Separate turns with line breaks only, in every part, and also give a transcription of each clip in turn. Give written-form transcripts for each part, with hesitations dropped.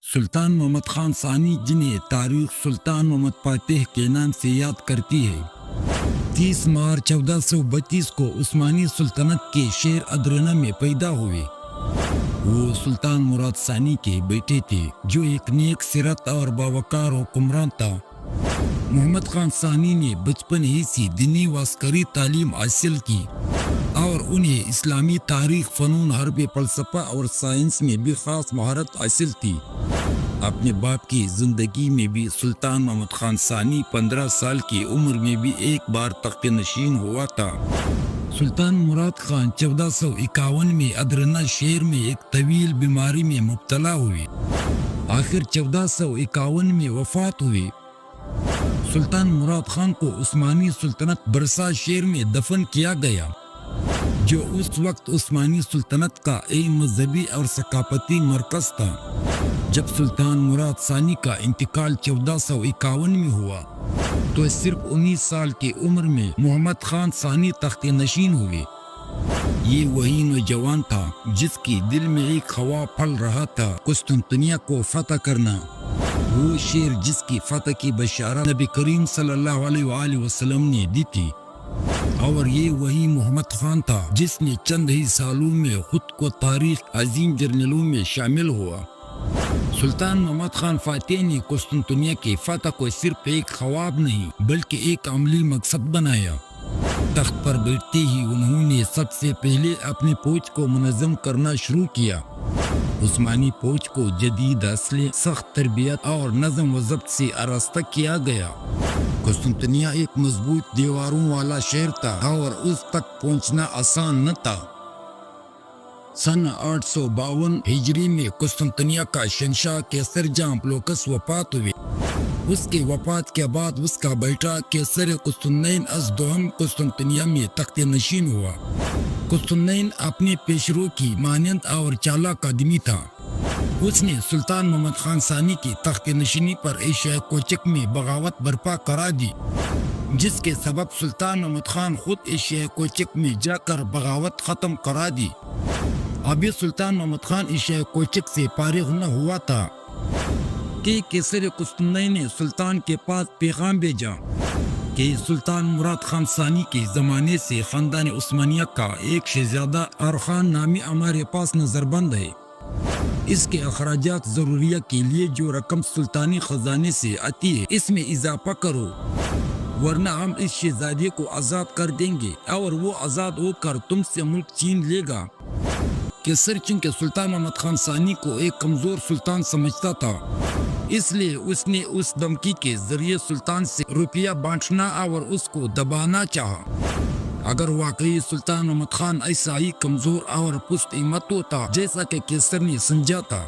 سلطان محمد خان ثانی، جنہیں تاریخ سلطان محمد فاتح کے نام سے یاد کرتی ہے، 30 مارچ 1432 کو عثمانی سلطنت کے شہر ادرنہ میں پیدا ہوئے۔ وہ سلطان مراد ثانی کے بیٹے تھے، جو ایک نیک سیرت اور باوقار حکمران تھا۔ محمد خان ثانی نے بچپن ہی سے دینی و عسکری تعلیم حاصل کی اور انہیں اسلامی تاریخ، فنون، حرب، فلسفہ اور سائنس میں بھی خاص مہارت حاصل تھی۔ اپنے باپ کی زندگی میں بھی سلطان محمد خان ثانی 15 سال کی عمر میں بھی ایک بار تخت نشین ہوا تھا۔ سلطان مراد خان 1451 میں ادرنہ شہر میں ایک طویل بیماری میں مبتلا ہوئے، آخر 1451 میں وفات ہوئی۔ سلطان مراد خان کو عثمانی سلطنت برسا شہر میں دفن کیا گیا، جو اس وقت عثمانی سلطنت کا ایک مذہبی اور ثقافتی مرکز تھا۔ جب سلطان مراد ثانی کا انتقال 1451 میں ہوا تو صرف 19 سال کی عمر میں محمد خان ثانی تخت نشین ہوئے۔ یہ وہی نوجوان تھا جس کی دل میں ایک خواب پھل رہا تھا، قسطنطنیہ کو فتح کرنا، وہ شہر جس کی فتح کی بشارت نبی کریم صلی اللہ علیہ وآلہ وسلم نے دی تھی۔ اور یہ وہی محمد خان تھا جس نے چند ہی سالوں میں خود کو تاریخ عظیم جرنیلوں میں شامل ہوا۔ سلطان محمد خان فاتح نے قسطنطنیہ کی فتح کو صرف ایک خواب نہیں بلکہ ایک عملی مقصد بنایا۔ تخت پر بیٹھتے ہی انہوں نے سب سے پہلے اپنی فوج کو منظم کرنا شروع کیا۔ عثمانی فوج کو جدید اسلحے، سخت تربیت اور نظم و ضبط سے آراستہ کیا گیا۔ قسطنطنیہ ایک مضبوط دیواروں والا شہر تھا اور اس تک پہنچنا آسان نہ تھا۔ سن 852 ہجری میں قسطنطنیہ کا شہنشاہ قیصر جہاں پلوکس وفات ہوئے۔ اس کے وفات کے بعد اس کا بیٹا قیصر قسطنطین ازدحام قسطنطنیہ میں تخت نشین ہوا۔ قسطنطین اپنے پیشرو کی مانند اور چالاک آدمی تھا۔ اس نے سلطان محمد خان ثانی کی تخت نشینی پر ایشیا کوچک میں بغاوت برپا کرا دی، جس کے سبب سلطان محمد خان خود ایشیا کوچک میں جا کر بغاوت ختم کرا دی۔ ابھی سلطان محمد خان ایشیا کوچک سے فارغ نہ ہوا تھا کہ قیصر قسطنطین نے سلطان کے پاس پیغام بھیجا کہ سلطان مراد خان ثانی کے زمانے سے خاندان عثمانیہ کا ایک شہزادہ ارخان نامی ہمارے پاس نظر بند ہے۔ اس کے اخراجات ضروریہ کے لیے جو رقم سلطانی خزانے سے آتی ہے اس میں اضافہ کرو، ورنہ ہم اس شہزادے کو آزاد کر دیں گے اور وہ آزاد ہو کر تم سے ملک چھین لے گا۔ قیصر چونکہ سلطان محمد خان ثانی کو ایک کمزور سلطان سمجھتا تھا، اس لیے اس نے اس دھمکی کے ذریعے سلطان سے روپیہ بانٹنا اور اس کو دبانا چاہا۔ اگر واقعی سلطان محمد خان ایسا ہی کمزور اور پست ہمت ہوتا جیسا کہ قیصر نے سمجھا تھا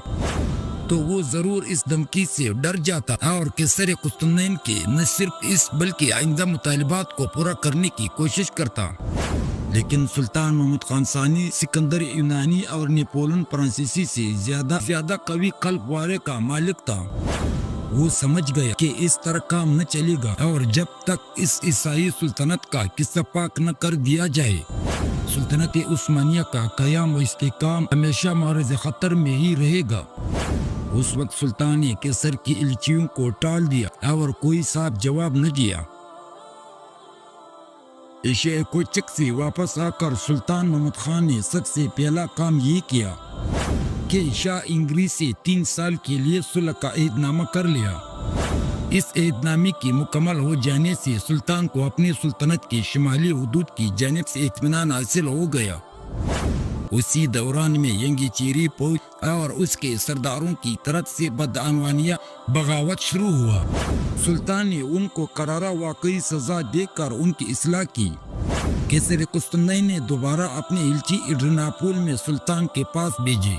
تو وہ ضرور اس دھمکی سے ڈر جاتا اور قیصر قسطنطین کے نہ صرف اس بلکہ آئندہ مطالبات کو پورا کرنے کی کوشش کرتا۔ لیکن سلطان محمد خان ثانی سکندر یونانی اور نیپولن فرانسیسی سے زیادہ قوی قلب والے کا مالک تھا۔ وہ سمجھ گیا کہ اس طرح کام نہ چلے گا اور جب تک اس عیسائی سلطنت کا قصہ پاک نہ کر دیا جائے سلطنت عثمانیہ کا قیام و استحکام ہمیشہ معرض خطر میں ہی رہے گا۔ اس وقت سلطان نے قیصر کی الچیوں کو ٹال دیا اور کوئی صاف جواب نہ دیا۔ ایشیا کوچک سے واپس آ کر سلطان محمد خان نے سب سے پہلا کام یہ کیا کہ شاہ انگریز سے 3 سال کے لیے صلح کا عہد نامہ کر لیا۔ اس عہد نامے کی مکمل ہو جانے سے سلطان کو اپنی سلطنت کی شمالی حدود کی جانب سے اطمینان حاصل ہو گیا۔ اسی دوران میں ینگی چیری فوج اور اس کے سرداروں کی طرف سے بدعنوانیہ بغاوت شروع ہوا۔ سلطان نے ان کو کرارا واقعی سزا دے کر ان کی اصلاح کی۔ قیصر قسطنطین نے دوبارہ اپنے الچی ایڈرناپول میں سلطان کے پاس بھیجے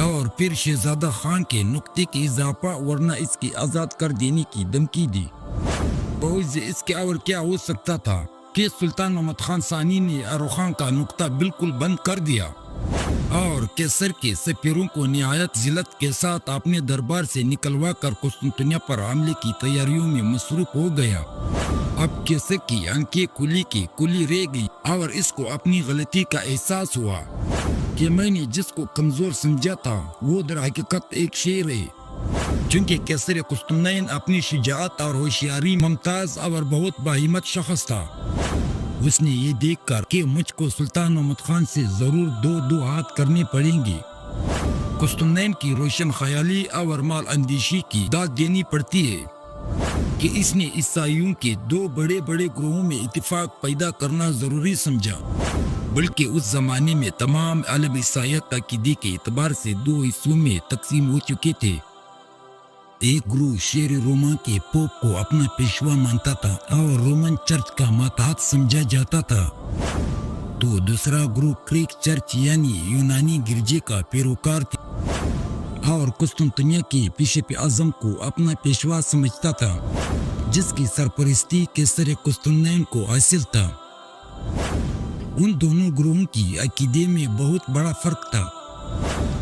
اور پھر شہزادہ خان کے نقطے کی اضافہ ورنہ اس کی آزاد کر دینے کی دھمکی دی۔ بہت سے اس کے اور کیا ہو سکتا تھا کہ سلطان محمد خان ثانی نے اروخان کا نقطہ بالکل بند کر دیا اور قیصر کے سفیروں کو نہایت ذلت کے ساتھ اپنے دربار سے نکلوا کر قسطنطنیہ پر حملے کی تیاریوں میں مصروف ہو گیا۔ اب قیصر کی آنکھیں کھلی کی کھلی رہ گئی اور اس کو اپنی غلطی کا احساس ہوا کہ میں نے جس کو کمزور سمجھا تھا وہ در حقیقت ایک شیر ہے، چونکہ قیصر قسطنطین اپنی شجاعت اور ہوشیاری ممتاز اور بہت باہمت شخص تھا۔ اس نے یہ دیکھ کر کہ مجھ کو سلطان محمد خان سے ضرور دو ہاتھ کرنے پڑیں گے، قسطنطین کی روشن خیالی اور مال اندیشی کی داد دینی پڑتی ہے کہ اس نے عیسائیوں کے دو بڑے بڑے گروہوں میں اتفاق پیدا کرنا ضروری سمجھا، بلکہ اس زمانے میں تمام عالم عیسائیت عقیدے کے اعتبار سے دو حصوں میں تقسیم ہو چکے تھے۔ ایک گروہ شہر روما کے پوپ کو اپنا پیشوا مانتا تھا اور رومن چرچ کا ماتحت سمجھا جاتا تھا، تو دوسرا گروہ گریک چرچ یعنی یونانی گرجے کا پیروکار تھا اور قسطنطنیہ کے بشپ اعظم کو اپنا پیشوا سمجھتا تھا، جس کی سرپرستی قیصر قسطنطین کو حاصل تھا۔ ان دونوں گروہوں کی عقیدے میں بہت بڑا فرق تھا۔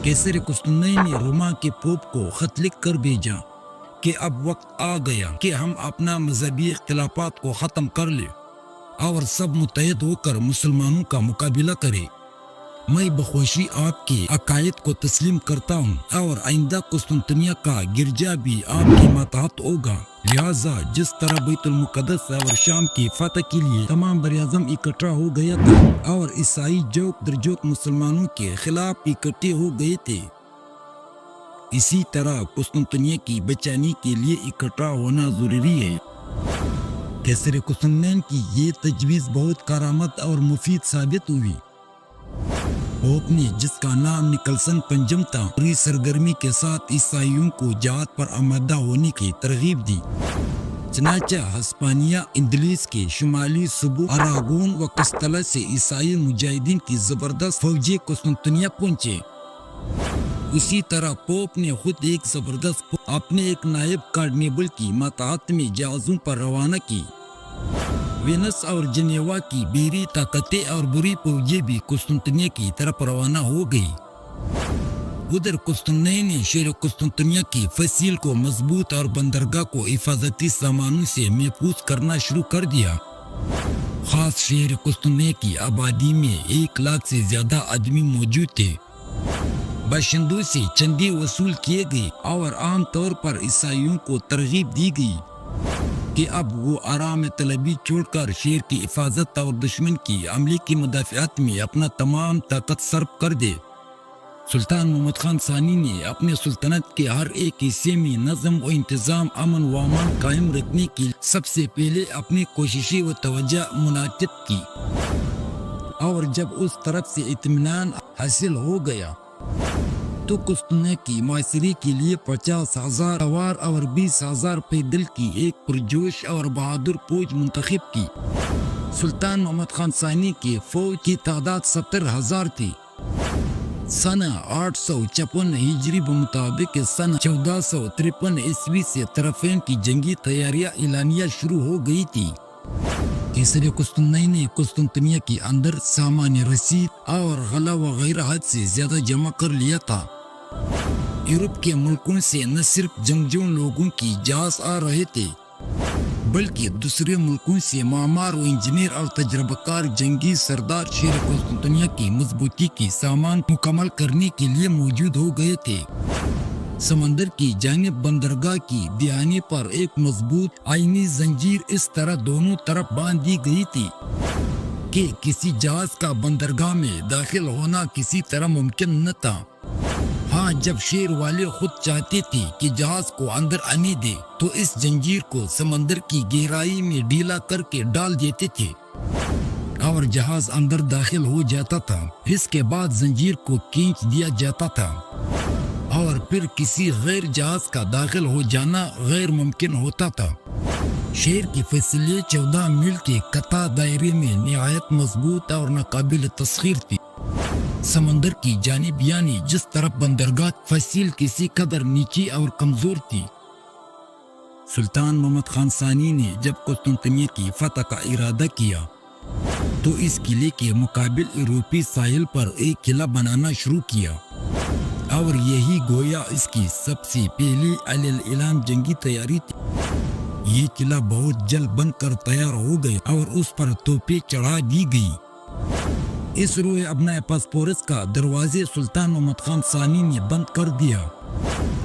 قیصر قسطنطین نے روما کے پوپ کو خط لکھ کر بھیجا کہ اب وقت آ گیا کہ ہم اپنا مذہبی اختلافات کو ختم کر لیں اور سب متحد ہو کر مسلمانوں کا مقابلہ کریں۔ میں بخوشی آپ کے عقائد کو تسلیم کرتا ہوں اور آئندہ قسطنطنیہ کا گرجا بھی آپ کے ماتحت ہوگا، لہٰذا جس طرح بیت المقدس اور شام کی فتح کے لیے تمام بر اعظم اکٹھا ہو گیا تھا اور عیسائی جوک در جوک مسلمانوں کے خلاف اکٹھے ہو گئے تھے، اسی طرح قسطنطنیہ کی بچانے کے لیے اکٹھا ہونا ضروری ہے۔ قیصر قسطنطین کی یہ تجویز بہت کارآمد اور مفید ثابت ہوئی۔ پوپ نے، جس کا نام نکلسن پنجم تھا، پوری سرگرمی کے ساتھ عیسائیوں کو جہاد پر آمادہ ہونے کی ترغیب دی۔ چنانچہ ہسپانیہ اندلس کے شمالی صوبوں اراگون و کستلا سے عیسائی مجاہدین کی زبردست فوجیں قسطنطنیہ پہنچے۔ اسی طرح پوپ نے خود ایک زبردست اپنے ایک نائب کارڈنیبل کی ماتحت میں جہازوں پر روانہ کی۔ وینس اور جنیوا کی بیری طاقتیں اور بری فوجیں بھی قسطنطنیہ کی طرف روانہ ہو گئی۔ ادھر قسطنطین نے شہر قسطنطنیہ کی فصیل کو مضبوط اور بندرگاہ کو حفاظتی سامانوں سے محفوظ کرنا شروع کر دیا۔ خاص شہر قسطنطنیہ کی آبادی میں 1,00,000 سے زیادہ آدمی موجود تھے۔ باشندوں سے چندے وصول کیے گئے اور عام طور پر عیسائیوں کو ترغیب دی گئی کہ اب وہ آرام طلبی چھوڑ کر شہر کی حفاظت اور دشمن کی عملے کی مدافعت میں اپنا تمام طاقت صرف کر دے۔ سلطان محمد خان ثانی نے اپنے سلطنت کے ہر ایک حصے میں نظم و انتظام، امن و امان قائم رکھنے کی سب سے پہلے اپنی کوششیں و توجہ منعقد کی، اور جب اس طرف سے اطمینان حاصل ہو گیا تو قسطنطنیہ کی معاشرے کے لیے 50,000 سوار اور 20,000 پیدل کی ایک پرجوش اور بہادر فوج منتخب کی۔ سلطان محمد خان ثانی کی فوج کی تعداد 70,000 تھی۔ سنہ 856 ہجری بمطابق سنہ 1453 عیسوی سے طرفین کی جنگی تیاریاں اعلانیہ شروع ہو گئی تھی۔ قیصر قسطنطین نے قسطنطنیہ کے اندر سامان رسید اور غلہ وغیرہ حد سے زیادہ جمع کر لیا تھا۔ یورپ کے ملکوں سے نہ صرف جنگجو لوگوں کی جہاز آ رہے تھے، بلکہ دوسرے ملکوں سے معمار و انجینئر اور تجربہ کار جنگی سردار شہر قسطنطنیہ کی مضبوطی کی سامان مکمل کرنے کے لیے موجود ہو گئے تھے۔ سمندر کی جانب بندرگاہ کی دہانے پر ایک مضبوط آئینی زنجیر اس طرح دونوں طرف باندھ دی گئی تھی کہ کسی جہاز کا بندرگاہ میں داخل ہونا کسی طرح ممکن نہ تھا۔ ہاں، جب شہر والے خود چاہتے تھے کہ جہاز کو اندر آنے دے تو اس زنجیر کو سمندر کی گہرائی میں ڈھیلا کر کے ڈال دیتے تھے اور جہاز اندر داخل ہو جاتا تھا۔ اس کے بعد زنجیر کو کھینچ دیا جاتا تھا اور پھر کسی غیر جہاز کا داخل ہو جانا غیر ممکن ہوتا تھا۔ شہر کی فیصلے 14 میل کے قطع دائرے میں نہایت مضبوط اور ناقابل تسخیر تھی۔ سمندر کی جانب یعنی جس طرف بندرگاہ فصیل کسی قدر نیچی اور کمزور تھی۔ سلطان محمد خان ثانی نے جب قسطنطنیہ کی فتح کا ارادہ کیا تو اس قلعے کے مقابل یورپی ساحل پر ایک قلعہ بنانا شروع کیا، اور یہی گویا اس کی سب سے پہلی علی الاعلان جنگی تیاری تھی۔ یہ قلعہ بہت جلد بن کر تیار ہو گیا اور اس پر توپیں چڑھا دی گئی۔ اس روئے ابنائے پاسپورس کا دروازے سلطان محمد خان ثانی نے بند کر دیا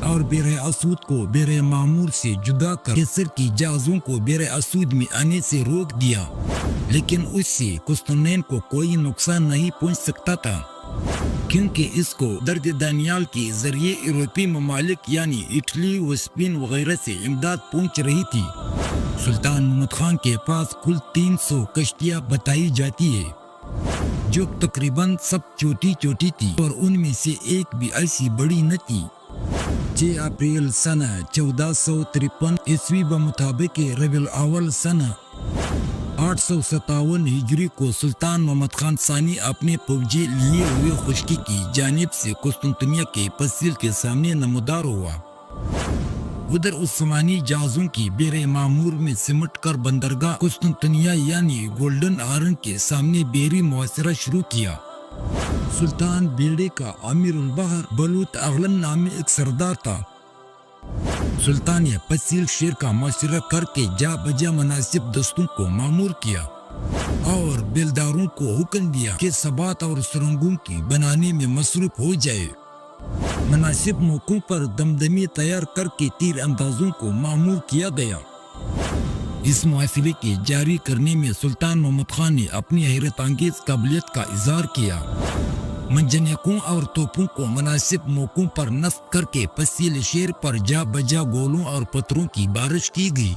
اور بیر اسود کو بیر معمور سے جدا کر کیسر کی جہازوں کو بیر اسود میں آنے سے روک دیا، لیکن اس سے قسطنطین کو کوئی نقصان نہیں پہنچ سکتا تھا، کیونکہ اس کو درد دانیال کے ذریعے یورپی ممالک یعنی اٹلی و اسپین وغیرہ سے امداد پہنچ رہی تھی۔ سلطان محمد خان کے پاس کل 300 کشتیاں بتائی جاتی ہے، جو تقریباً سب چھوٹی چھوٹی تھی، اور ان میں سے ایک بھی ایسی بڑی نہ تھی۔ 6 اپریل سنہ 1453 عیسوی بمطابق ربیع الاول سنہ 857 ہجری کو سلطان محمد خان ثانی اپنے فوجی لیے ہوئے خشکی کی جانب سے قسطنطنیہ کے پسیل کے سامنے نمودار ہوا۔ ادھر عثمانی جہازوں کی بیر معمور میں سمٹ کر بندرگاہ قسطنطنیہ یعنی گولڈن ہارن کے سامنے بیری محاصرہ شروع کیا۔ سلطان بیڑے کا امیر البحر بلوط اغلن نامی ایک سردار تھا۔ سلطان نے پسیل شیر کا محاصرہ کر کے جا بجا مناسب دستوں کو معمور کیا اور بیلداروں کو حکم دیا کہ ثبات اور سرنگوں کی بنانے میں مصروف ہو جائے۔ مناسب موقعوں پر دمدمی تیار کر کے تیر اندازوں کو معمور کیا گیا۔ اس معاصرے کے جاری کرنے میں سلطان محمد خان نے اپنی حیرت انگیز قابلیت کا اظہار کیا۔ منجنیقوں اور توپوں کو مناسب موقعوں پر نصب کر کے پسیل شیر پر جا بجا گولوں اور پتھروں کی بارش کی گئی۔